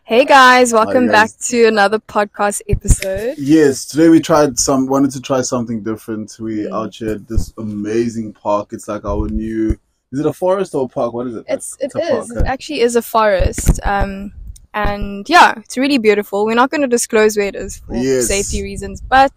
Hey guys, Hi welcome back guys. to another podcast episode. Yes, today we wanted to try something different. We Mm. out here at this amazing park. It's like our new. Is it a forest or a park? What is it? It It's a park. is. It actually is a forest. And yeah, it's really beautiful. We're not going to disclose where it is for safety Yes. reasons, but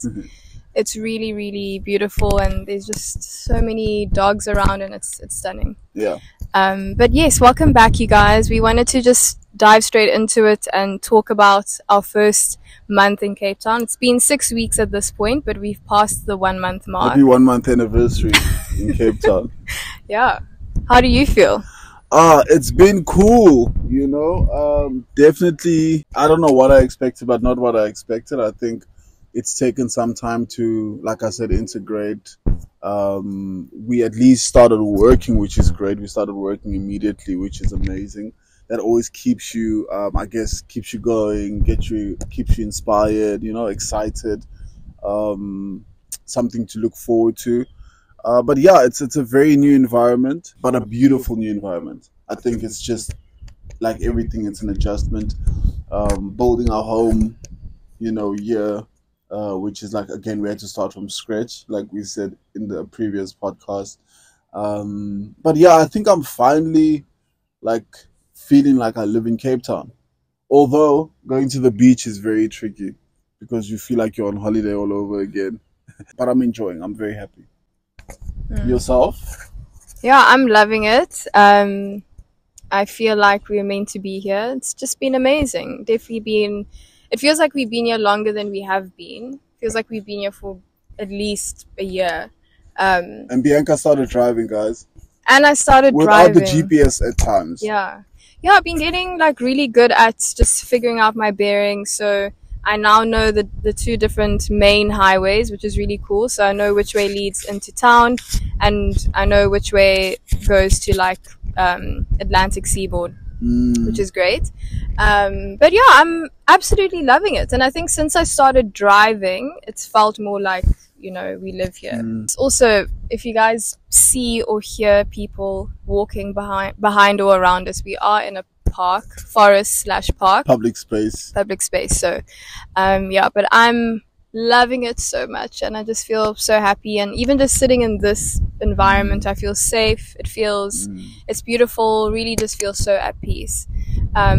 it's really, really beautiful, and there's just so many dogs around, and it's stunning. Yeah. But yes, welcome back, you guys. We wanted to just dive straight into it and talk about our first month in Cape Town. It's been 6 weeks at this point, but we've passed the 1 month mark. Happy 1 month anniversary in Cape Town. Yeah. How do you feel? It's been cool, definitely, I don't know what I expected, but not what I expected. I think it's taken some time to, like I said, integrate. We at least started working, which is great. We started working immediately, which is amazing. That always keeps you, keeps you going, keeps you inspired, excited, something to look forward to. But yeah, it's a very new environment, but a beautiful new environment. I think it's just like everything, it's an adjustment. Building our home, here, which is like, again, we had to start from scratch, like we said in the previous podcast. But yeah, I think I'm finally like feeling like I live in Cape Town. Although going to the beach is very tricky because you feel like you're on holiday all over again. But I'm enjoying. I'm very happy. Yourself? Yeah, I'm loving it. I feel like we're meant to be here. It's just been amazing. It feels like we've been here longer than we have been. It feels like we've been here for at least a year. And Bianca started driving, guys. And I started without driving. the GPS at times. Yeah, I've been getting like really good at just figuring out my bearings. So I now know the two different main highways, which is really cool. So I know which way leads into town, and I know which way goes to like Atlantic seaboard, which is great. But yeah, I'm absolutely loving it. And I think since I started driving, it's felt more like, we live here. Also, if you guys see or hear people walking behind or around us, we are in a forest/park. Public space. So, yeah, but I'm loving it so much, and I just feel so happy. And even just sitting in this environment, I feel safe. It's beautiful. Really, just feel so at peace. Are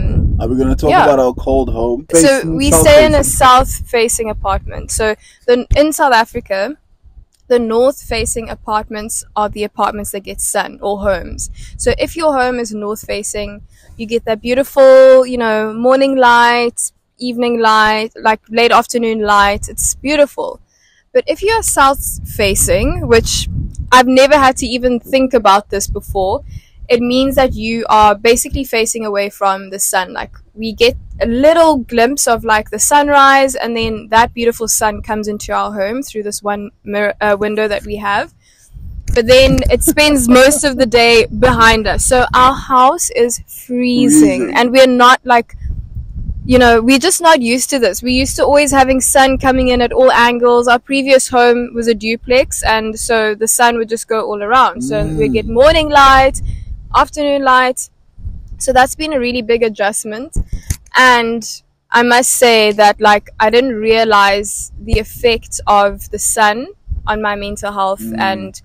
we going to talk about our cold home? So we stay in a south-facing apartment. So in South Africa, the north-facing apartments are the apartments that get sun, or homes. So if your home is north-facing, you get that beautiful, morning light, evening light, like late afternoon light. It's beautiful. But if you're south-facing, which I've never had to even think about this before, it means that you are basically facing away from the sun. Like, we get a little glimpse of like the sunrise, and then that beautiful sun comes into our home through this one window that we have. But then it spends most of the day behind us. So our house is freezing. And we're not like, we're just not used to this. We used to always having sun coming in at all angles. Our previous home was a duplex, and so the sun would just go all around. So we get morning light, afternoon light. So that's been a really big adjustment. And I must say that like I didn't realize the effect of the sun on my mental health and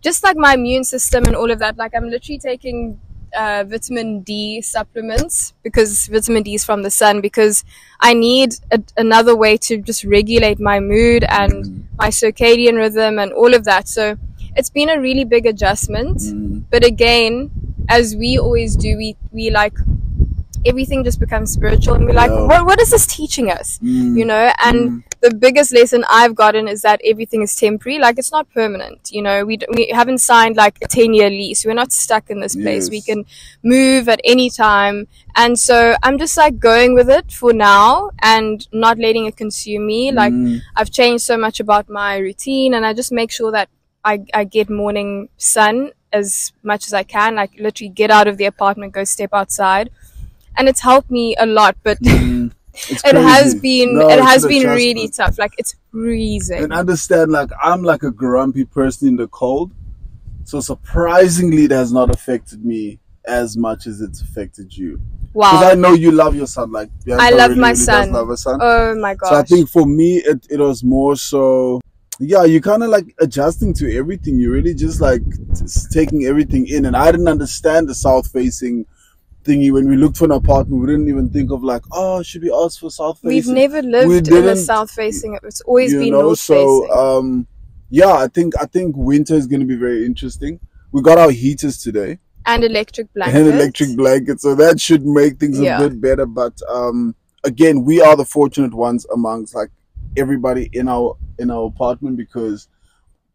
just like my immune system and all of that. Like, I'm literally taking vitamin D supplements, because vitamin D is from the sun, because I need another way to just regulate my mood and my circadian rhythm and all of that. So it's been a really big adjustment. But again, as we always do, we like everything just becomes spiritual, and we're like, what is this teaching us? And the biggest lesson I've gotten is that everything is temporary. Like, it's not permanent. We haven't signed like a 10-year lease. We're not stuck in this place. We can move at any time. And so I'm just like going with it for now and not letting it consume me. Like, I've changed so much about my routine, and I just make sure that I get morning sun as much as I can. Like, literally get out of the apartment, go step outside. And it's helped me a lot, but it has been really tough. Like, it's freezing. And understand, like, I'm like a grumpy person in the cold, so surprisingly it has not affected me as much as it's affected you. Wow. Because I know you love your son. Like Bianca I love really, my really son. does love her son. Oh my gosh. So I think for me, it was more so, yeah, you kind of like adjusting to everything. You really just like taking everything in. And I didn't understand the south facing thingy. When we looked for an apartment, we didn't even think of like, oh, should we ask for south facing? We've never lived in a south facing. It's always been north facing. So yeah, I think winter is going to be very interesting. We got our heaters today and electric blankets. So that should make things a bit better. But again, we are the fortunate ones amongst like everybody in our apartment, because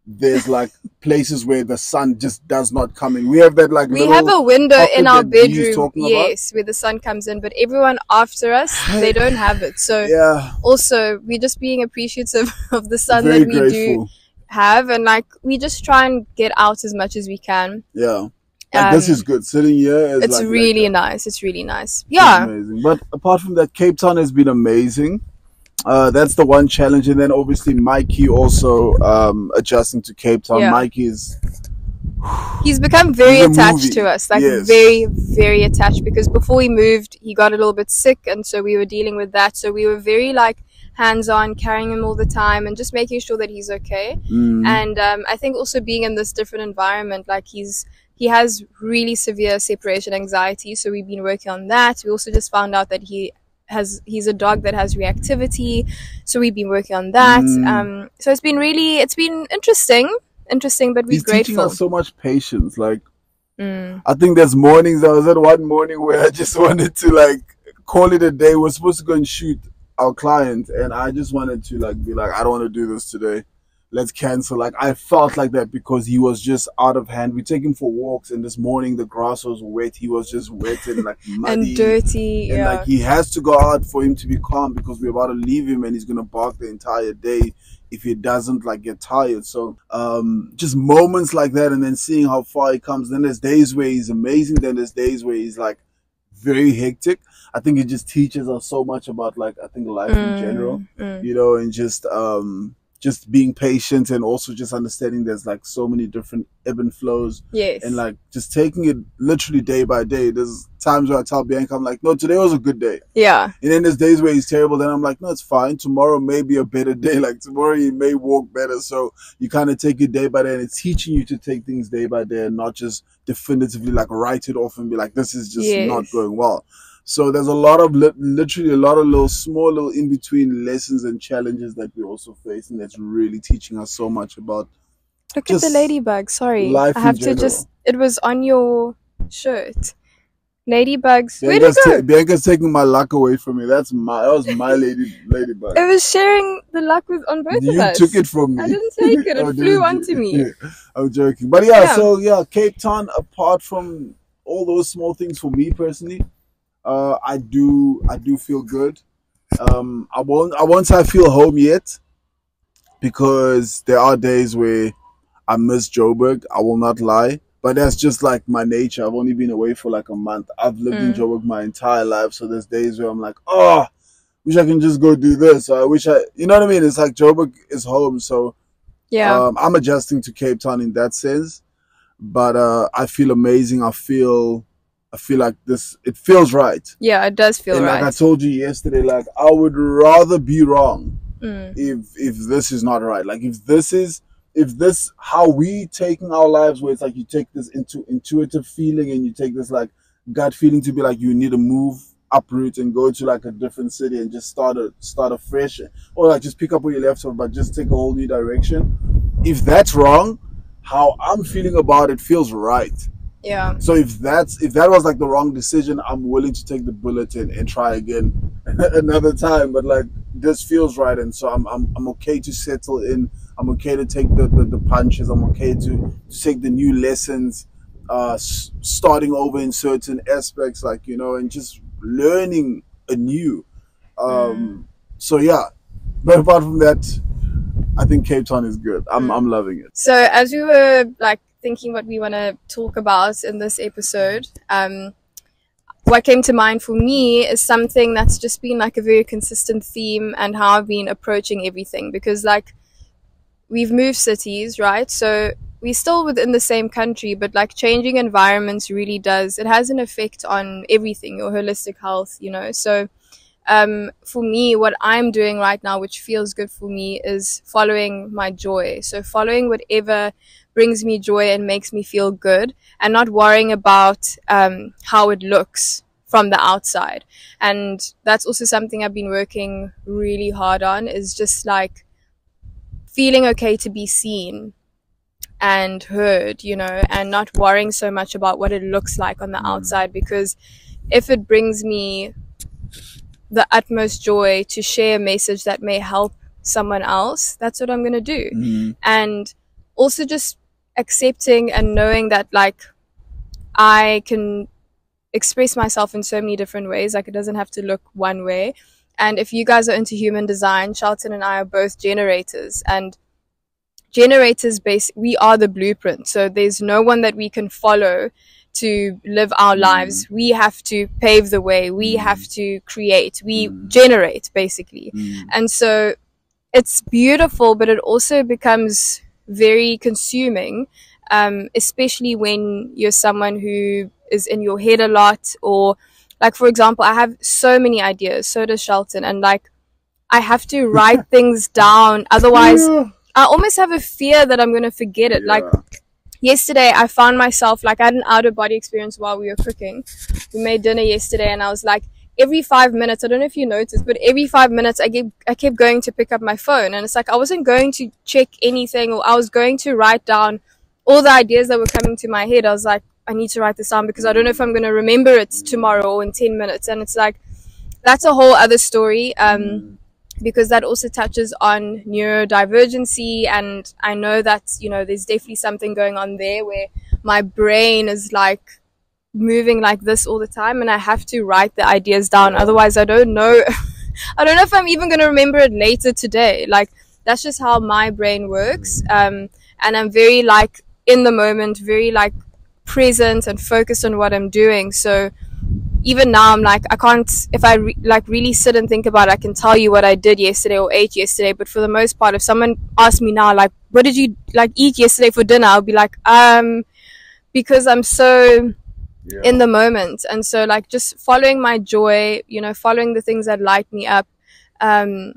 there's like places where the sun just does not come in. We have that like we have a window in our bedroom, yes, where the sun comes in, but everyone after us, they don't have it. So yeah, also we're just being appreciative of the sun very that we grateful. do have, and like we just try and get out as much as we can. Yeah, like, this is good. Sitting here is it's like, really nice. It's really nice. Yeah, it's amazing. But apart from that, Cape Town has been amazing. That's the one challenge. And then obviously Mikey also adjusting to Cape Town. Mikey he's become very attached to us, like very, very attached, because before we moved he got a little bit sick, and so we were dealing with that. So we were very like hands-on, carrying him all the time and just making sure that he's okay. And I think also being in this different environment, like he has really severe separation anxiety, so we've been working on that. We also just found out that he's a dog that has reactivity, so we've been working on that. So it's been interesting, but we're grateful. He's teaching us so much patience. Like I think there's mornings. I was at one morning where I just wanted to like call it a day. We're supposed to go and shoot our client, and I just wanted to like be like, I don't want to do this today, let's cancel. Like I felt like that because he was just out of hand. We take him for walks, and this morning the grass was wet. He was just wet and like muddy and dirty, and like he has to go out for him to be calm, because we're about to leave him and he's gonna bark the entire day if he doesn't like get tired. So just moments like that, and then seeing how far he comes. Then there's days where he's amazing, then there's days where he's like very hectic. I think it just teaches us so much about like, I think life in general, you know, and just being patient, and also just understanding there's like so many different ebb and flows. Yes. And like just taking it literally day by day. There's times where I tell Bianca, I'm like, no, today was a good day. Yeah. And then there's days where he's terrible. Then I'm like, no, it's fine. Tomorrow may be a better day. Like tomorrow he may walk better. So you kind of take it day by day, and it's teaching you to take things day by day and not just definitively like write it off and be like, this is just not going well. So there's a lot of literally a lot of little small little in between lessons and challenges that we also face, and that's really teaching us so much about. Look at the ladybug. Sorry, I have to just. It was on your shirt. Ladybugs. Where'd it go? Bianca's taking my luck away from me. That was my ladybug. It was sharing the luck on both of us. You took it from me. I didn't take it. It flew onto me. Yeah, I'm joking. But so Cape Town. Apart from all those small things, for me personally, I do feel good. I won't say I feel home yet, because there are days where I miss Joburg. I will not lie, but that's just like my nature. I've only been away for like a month. I've lived in Joburg my entire life, so there's days where I'm like, oh, wish I can just go do this. Or I wish you know what I mean? It's like Joburg is home, so yeah. I'm adjusting to Cape Town in that sense, but I feel amazing. I feel like this, it feels right. Yeah, it does feel right. Like I told you yesterday, like I would rather be wrong if this is not right. Like if this how we taking our lives, where it's like you take this into intuitive feeling, and you take this like gut feeling to be like you need to move uproot and go to like a different city and just start afresh, or like just pick up where you left off, but just take a whole new direction. If that's wrong, how I'm feeling about it feels right. Yeah. So if that was like the wrong decision, I'm willing to take the bullet and try again another time. But like this feels right, and so I'm okay to settle in. I'm okay to take the punches. I'm okay to take the new lessons, starting over in certain aspects, like, you know, and just learning anew. So yeah, but apart from that, I think Cape Town is good. I'm loving it. So as we were like thinking what we want to talk about in this episode, what came to mind for me is something that's just been like a very consistent theme, and how I've been approaching everything, because like we've moved cities, right? So we're still within the same country, but like changing environments really does, it has an effect on everything, your holistic health, you know. So for me, what I'm doing right now, which feels good for me, is following my joy. So following whatever brings me joy and makes me feel good, and not worrying about how it looks from the outside. And that's also something I've been working really hard on, is just like feeling okay to be seen and heard, you know, and not worrying so much about what it looks like on the outside, because if it brings me the utmost joy to share a message that may help someone else, that's what I'm going to do. And also just accepting and knowing that like I can express myself in so many different ways, like it doesn't have to look one way. And if you guys are into human design, Shelton and I are both generators, and generators we are the blueprint, so there's no one that we can follow to live our lives. We have to pave the way, we have to create, we generate basically. And so it's beautiful, but it also becomes very consuming, especially when you're someone who is in your head a lot. Or like, for example, I have so many ideas, so does Shelton, and like I have to write things down, otherwise I almost have a fear that I'm going to forget it. Like yesterday I found myself, like I had an out of body experience while we were cooking. We made dinner yesterday, and I was like, every 5 minutes, I don't know if you noticed, but every 5 minutes I kept going to pick up my phone, and it's like I wasn't going to check anything, or I was going to write down all the ideas that were coming to my head. I was like, I need to write this down because I don't know if I'm going to remember it tomorrow or in 10 minutes. And it's like, that's a whole other story, because that also touches on neurodivergency. And I know that, you know, there's definitely something going on there where my brain is like moving like this all the time, and I have to write the ideas down. Otherwise, I don't know. I don't know if I'm even going to remember it later today. Like, that's just how my brain works. And I'm very like in the moment, very like present and focused on what I'm doing. So even now I'm like, I can't, if I like really sit and think about it, I can tell you what I did yesterday or ate yesterday. But for the most part, if someone asks me now, like, what did you like eat yesterday for dinner? I'll be like, because I'm so in the moment. And so like just following my joy, you know, following the things that light me up, and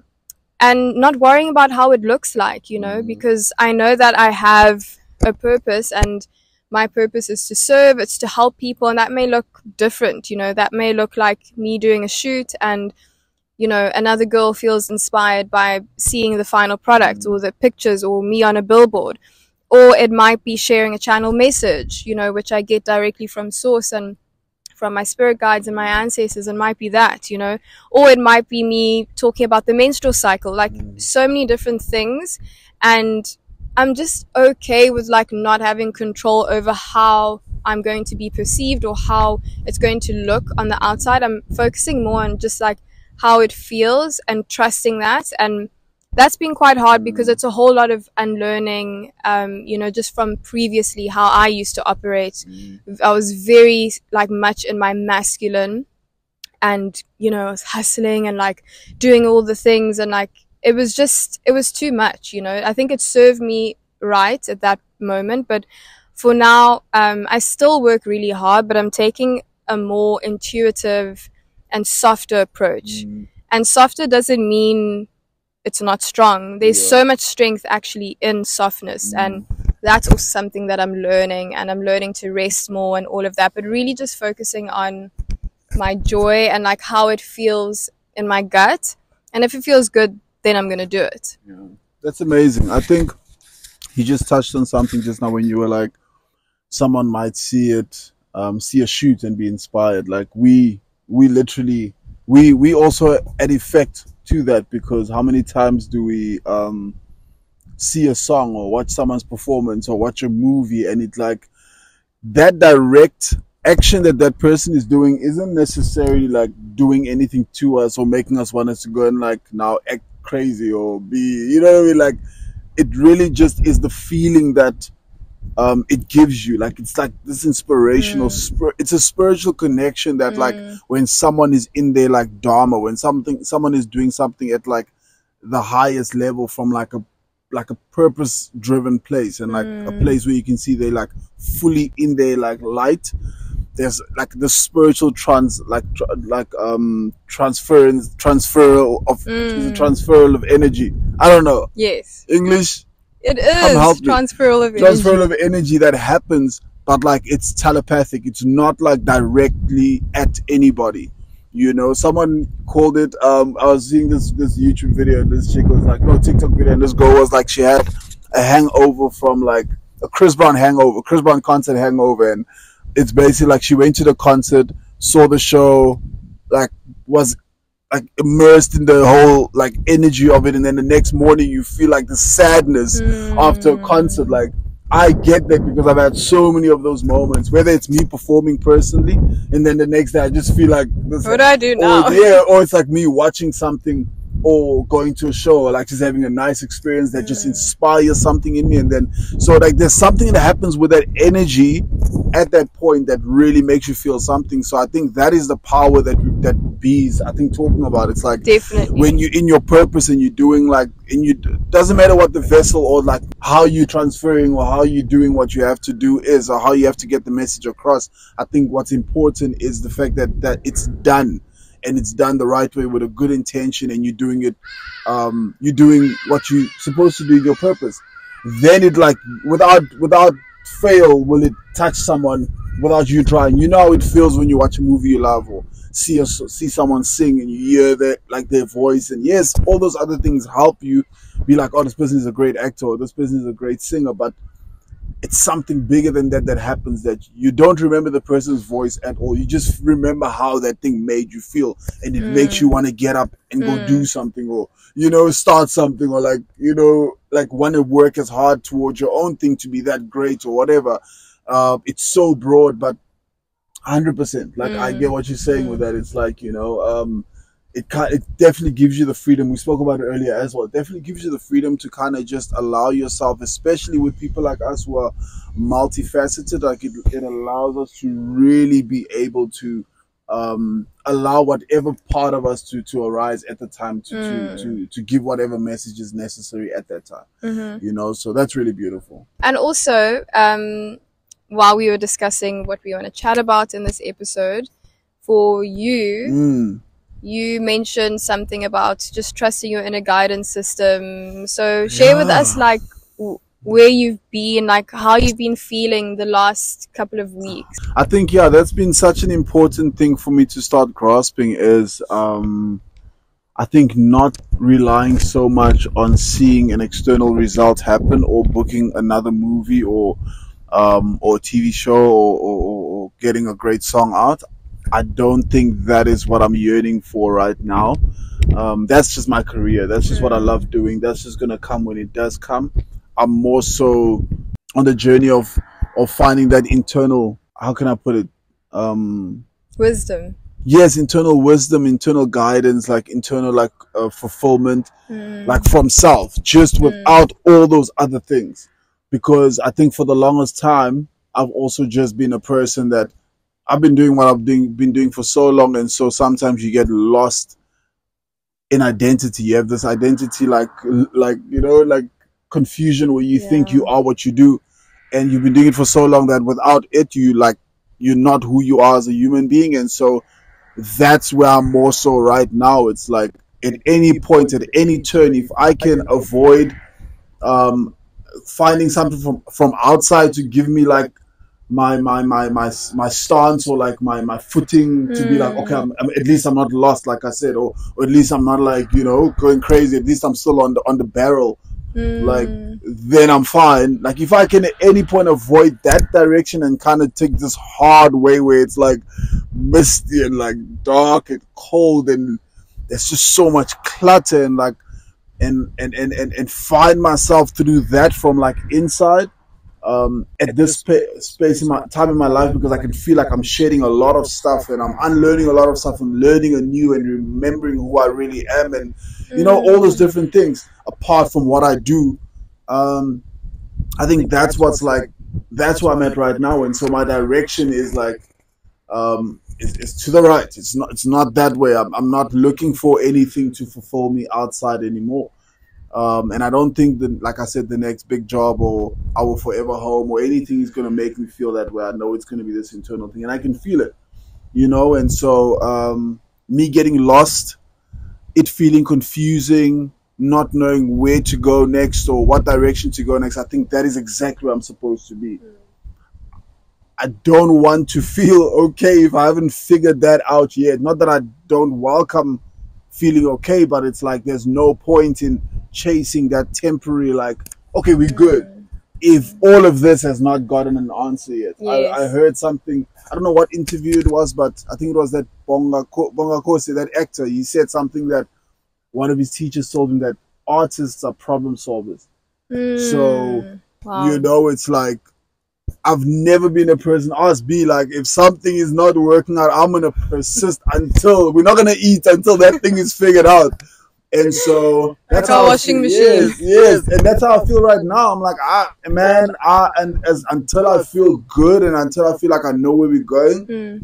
not worrying about how it looks like, you know, because I know that I have a purpose, and my purpose is to serve, it's to help people, and that may look different, you know, that may look like me doing a shoot and, you know, another girl feels inspired by seeing the final product or the pictures, or me on a billboard, or it might be sharing a channel message, you know, which I get directly from source and from my spirit guides and my ancestors, and might be that, you know, or it might be me talking about the menstrual cycle, like so many different things. And I'm just okay with like not having control over how I'm going to be perceived or how it's going to look on the outside. I'm focusing more on just like how it feels and trusting that. And that's been quite hard because it's a whole lot of unlearning, you know, just from previously how I used to operate. I was very like much in my masculine, and, you know, I was hustling and like doing all the things, and like it was too much, you know. I think it served me right at that moment, but for now, I still work really hard, but I'm taking a more intuitive and softer approach. And softer doesn't mean it's not strong. There's so much strength actually in softness, and that's also something that I'm learning, and I'm learning to rest more and all of that, but really just focusing on my joy and like how it feels in my gut. And if it feels good, then I'm going to do it. Yeah, that's amazing. I think you just touched on something just now when you were like, someone might see it, see a shoot and be inspired. Like we literally, we also add effect to that, because how many times do we see a song or watch someone's performance or watch a movie, and it's like that direct action that person is doing isn't necessarily like doing anything to us or making us want us to go and like now act crazy or be, you know what I mean? Like it really just is the feeling that it gives you. Like it's like this inspirational it's a spiritual connection that like when someone is in there like dharma, when someone is doing something at like the highest level from like a a purpose driven place, and like a place where you can see they're like fully in their like light. There's like the spiritual transferal of energy. I don't know. Yes. English. It Come help is me. transferal of Transfer energy. of energy that happens, but like it's telepathic. It's not like directly at anybody. You know, someone called it. I was seeing this YouTube video, and this chick was like, no, TikTok video, and this girl was like, she had a hangover from like a Chris Brown concert hangover, and it's basically like she went to the concert, saw the show, like was like immersed in the whole like energy of it, and then the next morning you feel like the sadness after a concert. Like I get that because I've had so many of those moments, whether it's me performing personally, and then the next day I just feel like this, What do I do now? or it's like me watching something or going to a show, or like just having a nice experience that just inspires something in me. And then so like there's something that happens with that energy at that point that really makes you feel something. So I think that is the power that bees, I think, talking about. It's like Definitely. when you're in your purpose and you're doing like, and you doesn't matter what the vessel or like how you're transferring or how you're doing what you have to do is, or how you have to get the message across. I think what's important is the fact that it's done, and it's done the right way with a good intention, and you're doing it, you're doing what you're supposed to do in your purpose. Then it like without fail will it touch someone without you trying. You know how it feels when you watch a movie you love, or see someone sing and you hear their voice, and yes, all those other things help you be like, oh, this person is a great actor, or this person is a great singer, but it's something bigger than that happens, that you don't remember the person's voice at all. You just remember how that thing made you feel, and it makes you want to get up and go do something, or, you know, start something, or like, you know, like want to work as hard towards your own thing to be that great or whatever. It's so broad, but 100%. Like I get what you're saying with that. It's like, you know, it definitely gives you the freedom. We spoke about it earlier as well. It definitely gives you the freedom to kind of just allow yourself, especially with people like us who are multifaceted. Like it allows us to really be able to allow whatever part of us to arise at the time, to give whatever message is necessary at that time. You know, so that's really beautiful. And also, while we were discussing what we want to chat about in this episode, for you, you mentioned something about just trusting your inner guidance system. So share with us like where you've been, like how you've been feeling the last couple of weeks. I think, that's been such an important thing for me to start grasping is, I think not relying so much on seeing an external result happen, or booking another movie, or TV show, or getting a great song out. I don't think that is what I'm yearning for right now. That's just my career. That's just what I love doing. That's just gonna come when it does come. I'm more so on the journey of finding that internal, how can I put it? Wisdom. Yes, internal wisdom, internal guidance, like internal like fulfillment, like from self, just without all those other things. Because I think for the longest time, I've also just been a person that I've been doing what I've been doing for so long, and so sometimes you get lost in identity. You have this identity like you know, like confusion, where you think you are what you do, and you've been doing it for so long that without it, you're not who you are as a human being. And so that's where I'm more so right now. It's like at any point, at any turn, if I can avoid finding something from outside to give me like my stance, or like my footing, to be like, okay, at least I'm not lost, like I said, or at least I'm not like, you know, going crazy. At least I'm still on the barrel. Like then I'm fine. Like if I can at any point avoid that direction and kind of take this hard way where it's like misty and like dark and cold, and there's just so much clutter, and like and find myself through that from like inside, at this space in my time in my life, because I can feel like I'm shedding a lot of stuff, and I'm unlearning a lot of stuff, and learning anew, and remembering who I really am, and you know, all those different things apart from what I do. I think that's what's like, that's where I'm at right now. And so my direction is like, it's to the right. It's not that way. I'm not looking for anything to fulfill me outside anymore. And I don't think that, like I said, the next big job or our forever home or anything is going to make me feel that way. I know it's going to be this internal thing, and I can feel it, you know. And so, me getting lost, it feeling confusing, not knowing where to go next or what direction to go next, I think that is exactly where I'm supposed to be. I don't want to feel okay if I haven't figured that out yet. Not that I don't welcome feeling okay, but it's like there's no point in chasing that temporary, like, okay, we're good, if all of this has not gotten an answer yet. Yes. I heard something, I don't know what interview it was, but I think it was that Bonga Kose, that actor. He said something that one of his teachers told him, that artists are problem solvers. So, Wow. you know, it's like, I've never been a person, us be like, if something is not working out, I'm going to persist until, we're not going to eat until that thing is figured out. And so that's our how washing machine. Yes. And that's how I feel right now. I'm like, until I feel good and until I feel like I know where we're going,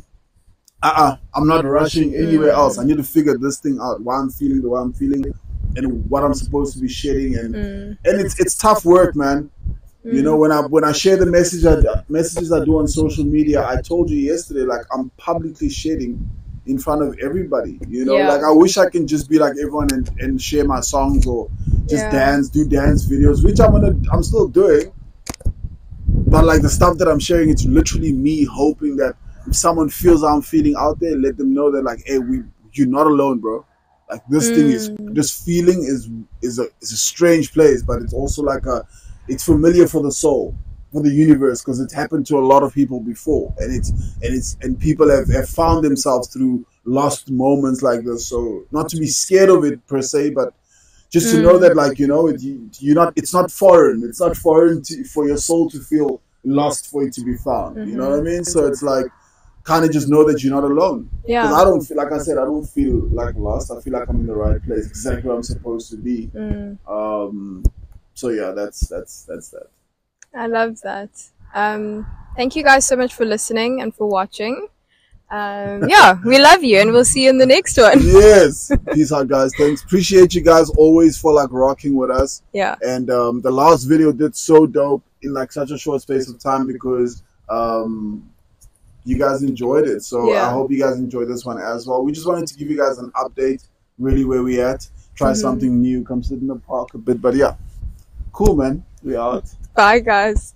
I'm not rushing anywhere else. I need to figure this thing out, why I'm feeling the way I'm feeling and what I'm supposed to be shedding. And it's tough work, man. You know, when I share the messages I do on social media, I told you yesterday, like, I'm publicly shedding in front of everybody. You know, like, I wish I can just be like everyone and share my songs or just do dance videos, which I'm still doing. But like the stuff that I'm sharing, it's literally me hoping that if someone feels how I'm feeling out there, let them know that, like, hey, you're not alone, bro. Like, this thing is, this feeling is a strange place, but it's also like it's familiar for the soul, for the universe, because it's happened to a lot of people before, and people have found themselves through lost moments like this. So not to be scared of it per se, but just to know that, like, you know, it's not foreign. It's not foreign for your soul to feel lost, for it to be found. You know what I mean? So it's like, kind of just know that you're not alone. Because I don't feel, like I said, I don't feel like lost. I feel like I'm in the right place, exactly where I'm supposed to be. So yeah, that's that. I love that. Thank you guys so much for listening and for watching. We love you, and we'll see you in the next one. Yes. Peace out, guys. Thanks. Appreciate you guys always for like rocking with us. Yeah. And the last video did so dope in like such a short space of time because you guys enjoyed it. So I hope you guys enjoyed this one as well. We just wanted to give you guys an update, really where we at. Try something new, come sit in the park a bit. But yeah, cool, man. We out. Bye, guys.